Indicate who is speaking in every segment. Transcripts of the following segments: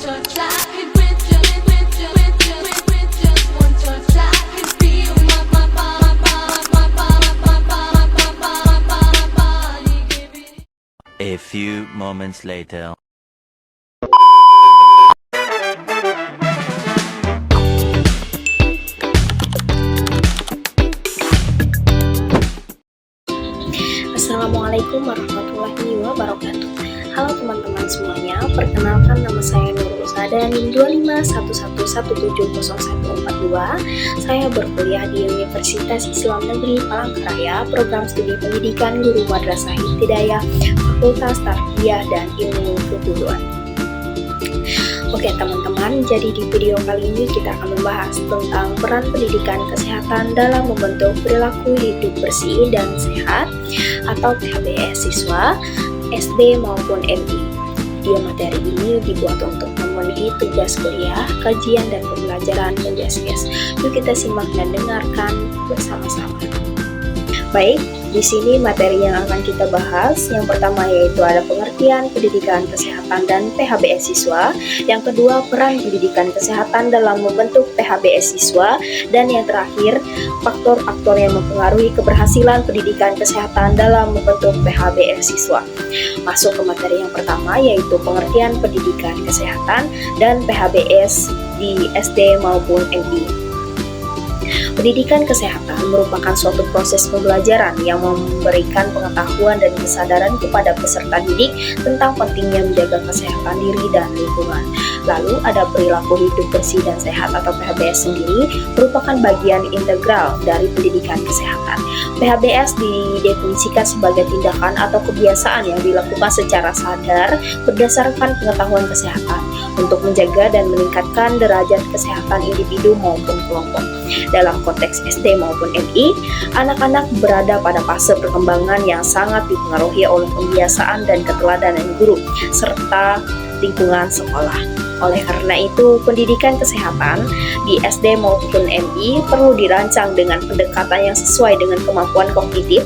Speaker 1: touch, I could with just one touch, I could feel my body giving.
Speaker 2: A few moments later.
Speaker 3: Assalamualaikum warahmatullahi wabarakatuh. Halo teman-teman semuanya, perkenalkan nama saya Nurul Sada, NIM 2511170142. Saya berkuliah di Universitas Islam Negeri Palangkaraya, program studi pendidikan guru madrasah ibtidaiyah, Fakultas Tarbiyah dan Ilmu Keguruan. Oke teman-teman, jadi di video kali ini kita akan membahas tentang peran pendidikan kesehatan dalam membentuk perilaku hidup bersih dan sehat atau PHBS siswa SD maupun MI. Video materi ini dibuat untuk memenuhi tugas kuliah, kajian dan pembelajaran menjas-jas. Yuk kita simak dan dengarkan bersama-sama. Baik, di sini materi yang akan kita bahas, yang pertama yaitu ada pengertian pendidikan kesehatan dan PHBS siswa, yang kedua peran pendidikan kesehatan dalam membentuk PHBS siswa, dan yang terakhir faktor-faktor yang mempengaruhi keberhasilan pendidikan kesehatan dalam membentuk PHBS siswa. Masuk ke materi yang pertama yaitu pengertian pendidikan kesehatan dan PHBS di SD maupun MI. Pendidikan kesehatan merupakan suatu proses pembelajaran yang memberikan pengetahuan dan kesadaran kepada peserta didik tentang pentingnya menjaga kesehatan diri dan lingkungan. Lalu ada perilaku hidup bersih dan sehat atau PHBS sendiri merupakan bagian integral dari pendidikan kesehatan. PHBS didefinisikan sebagai tindakan atau kebiasaan yang dilakukan secara sadar berdasarkan pengetahuan kesehatan untuk menjaga dan meningkatkan derajat kesehatan individu maupun kelompok. Dalam konteks SD maupun MI, anak-anak berada pada fase perkembangan yang sangat dipengaruhi oleh pembiasaan dan keteladanan guru, serta lingkungan sekolah. Oleh karena itu, pendidikan kesehatan di SD maupun MI perlu dirancang dengan pendekatan yang sesuai dengan kemampuan kognitif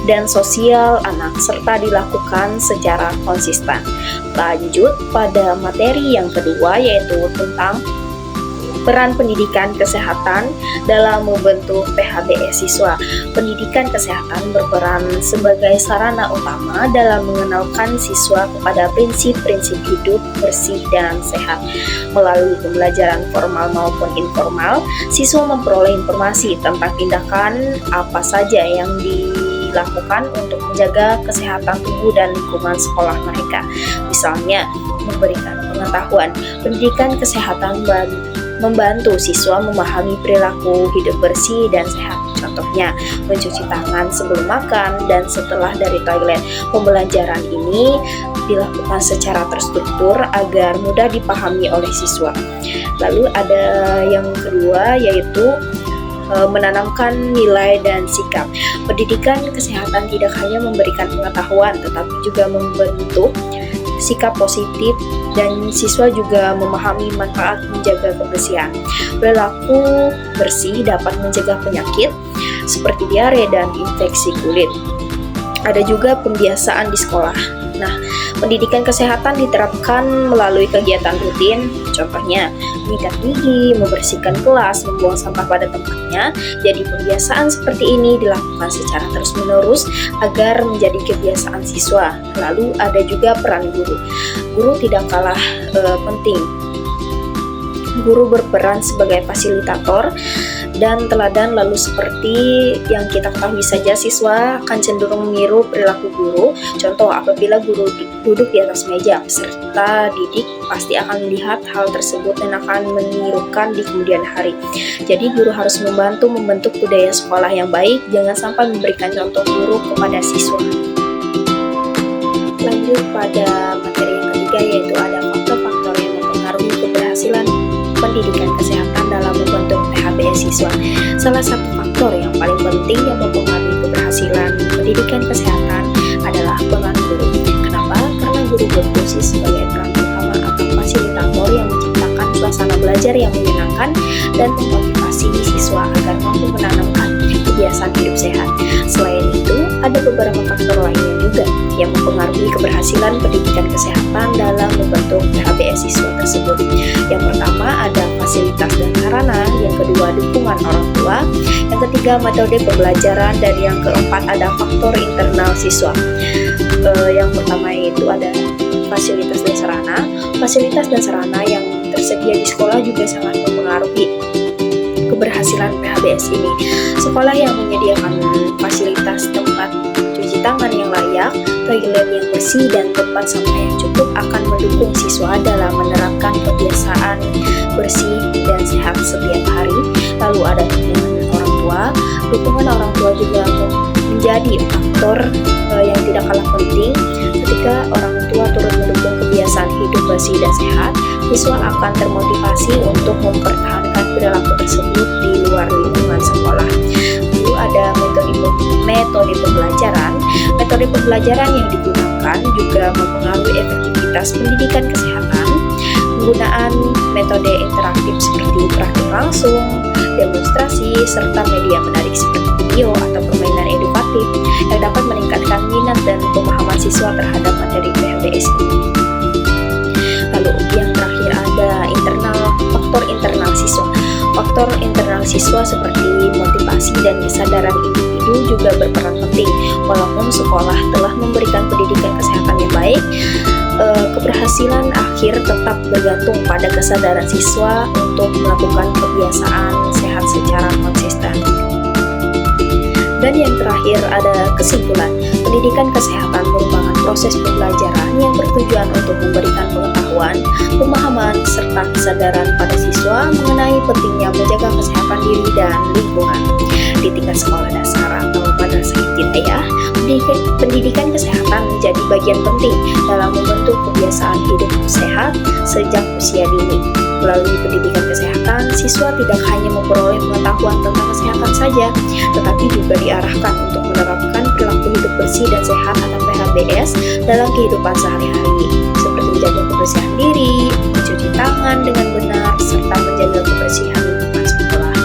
Speaker 3: dan sosial anak, serta dilakukan secara konsisten. Lanjut pada materi yang kedua yaitu tentang peran pendidikan kesehatan dalam membentuk PHBS siswa. Pendidikan kesehatan berperan sebagai sarana utama dalam mengenalkan siswa kepada prinsip-prinsip hidup bersih dan sehat. Melalui pembelajaran formal maupun informal, siswa memperoleh informasi tentang tindakan apa saja yang dilakukan untuk menjaga kesehatan tubuh dan lingkungan sekolah mereka. Misalnya, memberikan pengetahuan. Pendidikan kesehatan membantu siswa memahami perilaku hidup bersih dan sehat. Contohnya, mencuci tangan sebelum makan dan setelah dari toilet. Pembelajaran ini dilakukan secara terstruktur agar mudah dipahami oleh siswa. Lalu ada yang kedua yaitu menanamkan nilai dan sikap. Pendidikan kesehatan tidak hanya memberikan pengetahuan tetapi juga membentuk sikap positif dan siswa juga memahami manfaat menjaga kebersihan. Perilaku bersih dapat mencegah penyakit seperti diare dan infeksi kulit. Ada juga pembiasaan di sekolah. Nah, pendidikan kesehatan diterapkan melalui kegiatan rutin, contohnya menyikat gigi, membersihkan kelas, membuang sampah pada tempatnya. Jadi pembiasaan seperti ini dilakukan secara terus-menerus agar menjadi kebiasaan siswa. Lalu ada juga peran guru. Guru tidak kalah penting. Guru berperan sebagai fasilitator dan teladan, lalu seperti yang kita ketahui saja siswa akan cenderung meniru perilaku guru. Contoh, apabila guru duduk di atas meja, peserta didik pasti akan melihat hal tersebut dan akan menirukan di kemudian hari. Jadi guru harus membantu membentuk budaya sekolah yang baik, jangan sampai memberikan contoh buruk kepada siswa. Lanjut pada materi yang ketiga yaitu ada faktor-faktor yang mempengaruhi keberhasilan pendidikan kesehatan dalam membentuk PHBS siswa. Salah satu faktor yang paling penting yang mempengaruhi keberhasilan pendidikan kesehatan adalah peran guru. Kenapa? Karena guru berfungsi sebagai peran utama atau fasilitator yang menciptakan suasana belajar yang menyenangkan dan memotivasi siswa agar mampu menanamkan kebiasaan hidup sehat. Selain itu, ada beberapa faktor lainnya juga yang mempengaruhi keberhasilan keberhasilan pendidikan kesehatan dalam membentuk PHBS siswa tersebut. Yang pertama ada fasilitas dan sarana, yang kedua dukungan orang tua, yang ketiga metode pembelajaran, dan yang keempat ada faktor internal siswa. Yang pertama itu ada fasilitas dan sarana. Fasilitas dan sarana yang tersedia di sekolah juga sangat mempengaruhi keberhasilan PHBS ini. Sekolah yang menyediakan fasilitas tempat cuci tangan yang layak, toilet yang bersih, dan tempat sampah yang cukup akan mendukung siswa dalam menerapkan kebiasaan bersih dan sehat setiap hari. Lalu ada dukungan orang tua. Dukungan orang tua juga menjadi faktor yang tidak kalah penting. Ketika orang tua turut mendukung kebiasaan hidup bersih dan sehat, siswa akan termotivasi untuk mempertahankan perilaku tersebut di luar lingkungan sekolah. Lalu ada metode pembelajaran. Metode pembelajaran yang digunakan juga mempengaruhi efektivitas pendidikan kesehatan. Penggunaan metode interaktif seperti praktik langsung, demonstrasi, serta media menarik seperti video atau permainan edukatif yang dapat meningkatkan minat dan pemahaman siswa terhadap materi PHBS ini. Lalu yang terakhir ada faktor internal siswa. Faktor internal siswa seperti motivasi dan kesadaran individu juga berperan penting. Walaupun sekolah telah memberikan pendidikan kesehatan yang baik, keberhasilan akhir tetap bergantung pada kesadaran siswa untuk melakukan kebiasaan sehat secara konsisten. Dan yang terakhir ada kesimpulan. Pendidikan kesehatan merupakan proses pembelajaran yang bertujuan untuk memberikan pengetahuan, pemahaman, serta kesadaran pada siswa mengenai pentingnya menjaga kesehatan diri dan lingkungan. Di tingkat sekolah dasar atau madrasah ibtidaiyah, pendidikan kesehatan menjadi bagian penting dalam membentuk kebiasaan hidup sehat sejak usia dini. Melalui pendidikan kesehatan, siswa tidak hanya memperoleh pengetahuan tentang kesehatan saja, tetapi juga diarahkan untuk menerapkan perilaku hidup bersih dan sehat atau PHBS dalam kehidupan sehari-hari, seperti menjaga kebersihan diri, mencuci tangan dengan benar, serta menjaga kebersihan lingkungan sekolah.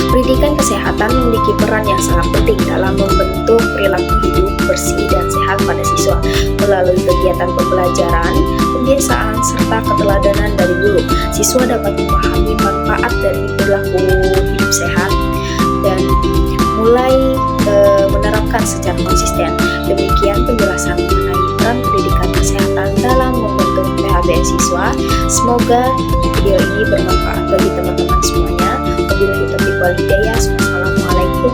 Speaker 3: Pendidikan kesehatan memiliki peran yang sangat penting dalam membentuk perilaku hidup bersih dan sehat pada siswa melalui kegiatan pembelajaran, pembiasaan, serta keteladanan dari guru. Siswa dapat memahami manfaat dari perilaku hidup sehat dan mulai menerapkan secara konsisten. Demikian penjelasan mengenai peran pendidikan kesehatan dalam membentuk PHBS siswa. Semoga video ini bermanfaat bagi teman-teman semuanya. Wabillahi taufiq wal hidayah. Wassalamualaikum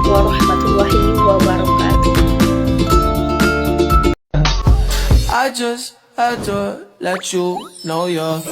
Speaker 3: warahmatullahi wabarakatuh.
Speaker 4: I just had to let you know you're